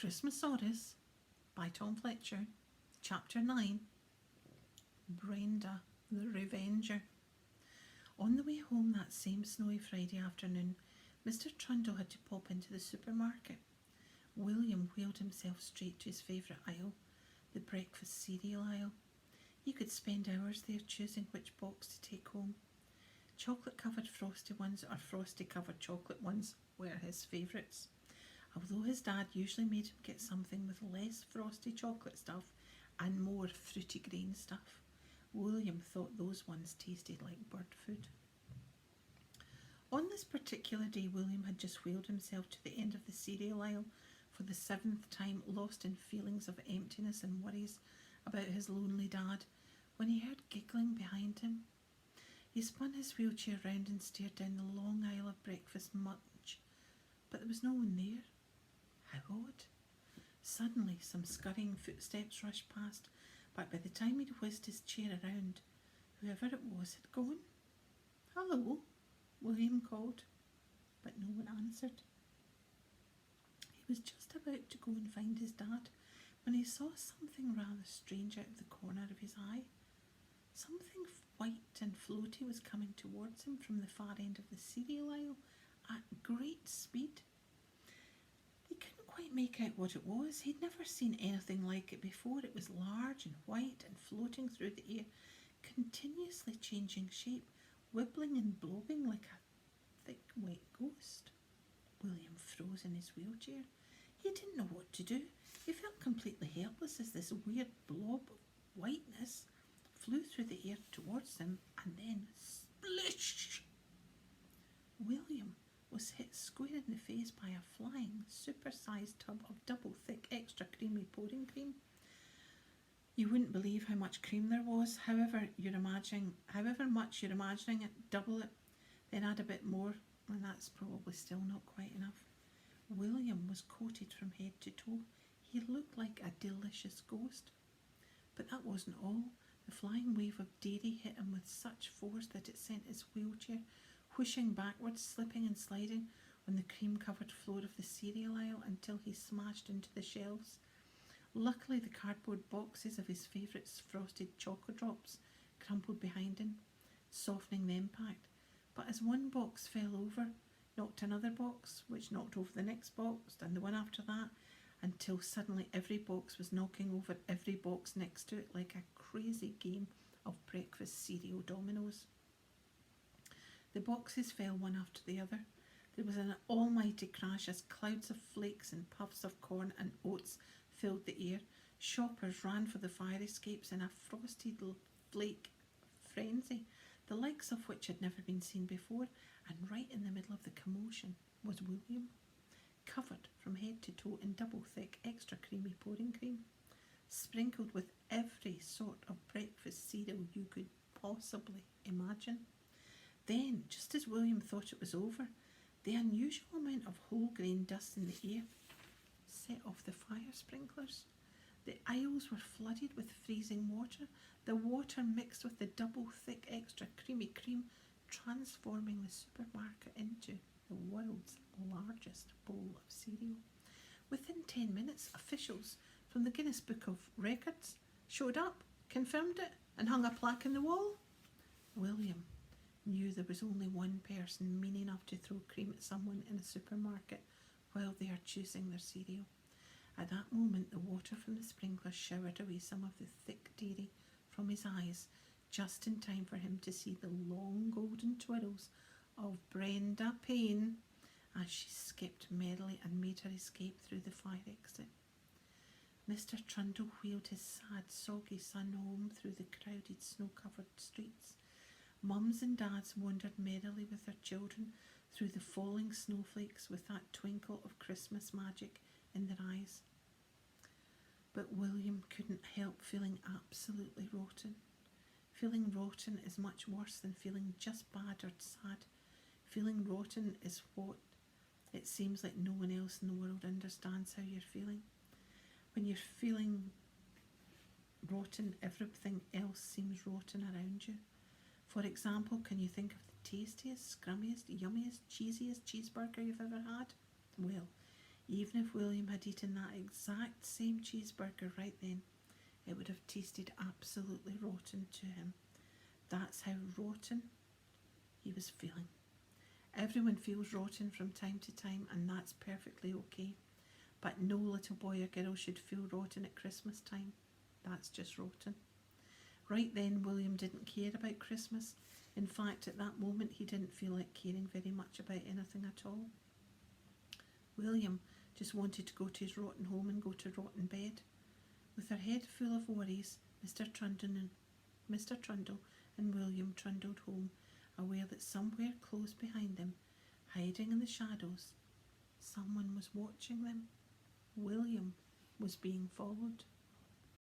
Christmasaurus by Tom Fletcher, Chapter 9. Brenda the Revenger. On the way home that same snowy Friday afternoon, Mr. Trundle had to pop into the supermarket. William wheeled himself straight to his favourite aisle, the breakfast cereal aisle. He could spend hours there choosing which box to take home. Chocolate-covered frosty ones or frosty-covered chocolate ones were his favourites. Although his dad usually made him get something with less frosty chocolate stuff and more fruity grain stuff, William thought those ones tasted like bird food. On this particular day, William had just wheeled himself to the end of the cereal aisle for the 7th time, lost in feelings of emptiness and worries about his lonely dad, when he heard giggling behind him. He spun his wheelchair round and stared down the long aisle of breakfast munch, but there was no one there. How odd. Suddenly some scurrying footsteps rushed past, but by the time he'd whizzed his chair around, whoever it was had gone. "Hello," William called, but no one answered. He was just about to go and find his dad when he saw something rather strange out of the corner of his eye. Something white and floaty was coming towards him from the far end of the cereal aisle at great speed. He couldn't quite make out what it was. He'd never seen anything like it before. It was large and white and floating through the air, continuously changing shape, wibbling and blobbing like a thick wet ghost. William froze in his wheelchair. He didn't know what to do. He felt completely helpless as this weird blob of whiteness flew through the air towards him, and then splish! William was hit square in the face by a flying, super-sized tub of double-thick, extra creamy pouring cream. You wouldn't believe how much cream there was. However much you're imagining it, double it, then add a bit more, and that's probably still not quite enough. William was coated from head to toe. He looked like a delicious ghost. But that wasn't all. The flying wave of dairy hit him with such force that it sent his wheelchair whooshing backwards, slipping and sliding on the cream-covered floor of the cereal aisle until he smashed into the shelves. Luckily, the cardboard boxes of his favourite frosted choco drops crumpled behind him, softening the impact. But as one box fell over, knocked another box, which knocked over the next box, and the one after that, until suddenly every box was knocking over every box next to it like a crazy game of breakfast cereal dominoes. The boxes fell one after the other. There was an almighty crash as clouds of flakes and puffs of corn and oats filled the air. Shoppers ran for the fire escapes in a frosted flake frenzy, the likes of which had never been seen before, and right in the middle of the commotion was William, covered from head to toe in double-thick, extra creamy pouring cream, sprinkled with every sort of breakfast cereal you could possibly imagine. Then, just as William thought it was over, the unusual amount of whole grain dust in the air set off the fire sprinklers. The aisles were flooded with freezing water. The water mixed with the double-thick, extra creamy cream, transforming the supermarket into the world's largest bowl of cereal. Within 10 minutes, officials from the Guinness Book of Records showed up, confirmed it, and hung a plaque in the wall. William knew there was only one person mean enough to throw cream at someone in a supermarket while they are choosing their cereal. At that moment, the water from the sprinkler showered away some of the thick dairy from his eyes, just in time for him to see the long golden twirls of Brenda Payne as she skipped merrily and made her escape through the fire exit. Mr. Trundle wheeled his sad, soggy son home through the crowded, snow-covered streets. Mums and dads wandered merrily with their children through the falling snowflakes with that twinkle of Christmas magic in their eyes. But William couldn't help feeling absolutely rotten. Feeling rotten is much worse than feeling just bad or sad. Feeling rotten is what it seems like no one else in the world understands how you're feeling. When you're feeling rotten, everything else seems rotten around you. For example, can you think of the tastiest, scrummiest, yummiest, cheesiest cheeseburger you've ever had? Well, Even if William had eaten that exact same cheeseburger right then, it would have tasted absolutely rotten to him. That's how rotten he was feeling. Everyone feels rotten from time to time, and that's perfectly okay. But no little boy or girl should feel rotten at Christmas time. That's just rotten. Right then, William didn't care about Christmas. In fact, at that moment, he didn't feel like caring very much about anything at all. William just wanted to go to his rotten home and go to rotten bed. With her head full of worries, Mr. Trundle and William trundled home, aware that somewhere close behind them, hiding in the shadows, someone was watching them. William was being followed.